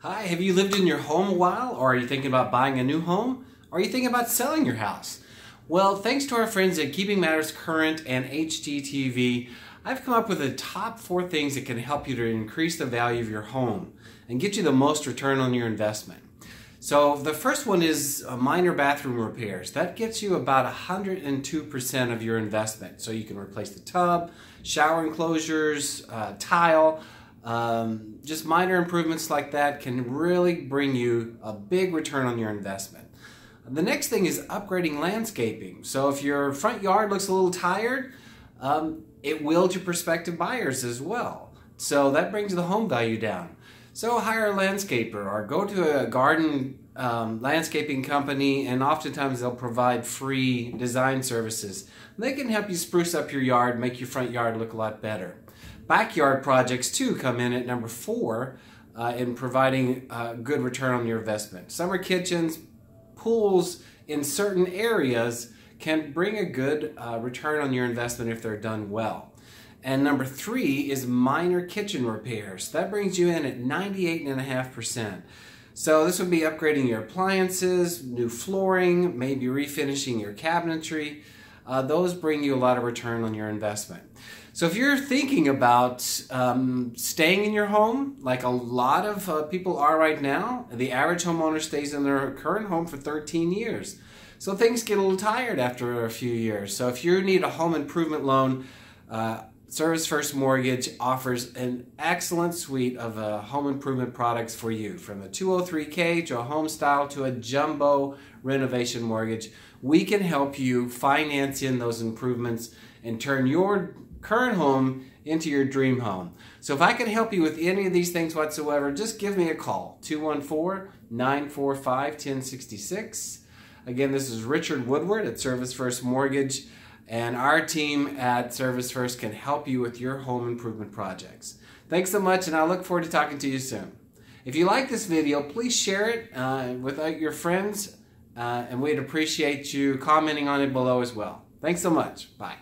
Hi, have you lived in your home a while, or are you thinking about buying a new home? Or are you thinking about selling your house? Well, thanks to our friends at Keeping Matters Current and HGTV, I've come up with the top 4 things that can help you to increase the value of your home and get you the most return on your investment. So the first one is minor bathroom repairs. That gets you about 102% of your investment. So you can replace the tub, shower enclosures, tile. Just minor improvements like that can really bring you a big return on your investment. The next thing is upgrading landscaping. So if your front yard looks a little tired, it will to prospective buyers as well. So that brings the home value down. So hire a landscaper or go to a garden landscaping company, and oftentimes they'll provide free design services. They can help you spruce up your yard, make your front yard look a lot better. Backyard projects too come in at number 4 in providing a good return on your investment. Summer kitchens, pools in certain areas can bring a good return on your investment if they're done well. And number 3 is minor kitchen repairs. That brings you in at 98.5%. So this would be upgrading your appliances, new flooring, maybe refinishing your cabinetry. Those bring you a lot of return on your investment. So if you're thinking about staying in your home, like a lot of people are right now, the average homeowner stays in their current home for 13 years. So things get a little tired after a few years. So if you need a home improvement loan, Service First Mortgage offers an excellent suite of home improvement products for you, from a 203K to a HomeStyle to a jumbo renovation mortgage. We can help you finance in those improvements and turn your current home into your dream home. So if I can help you with any of these things whatsoever, just give me a call, 214-945-1066. Again, this is Richard Woodward at Service First Mortgage, and our team at Service First can help you with your home improvement projects. Thanks so much, and I look forward to talking to you soon. If you like this video, please share it with your friends, and we'd appreciate you commenting on it below as well. Thanks so much. Bye.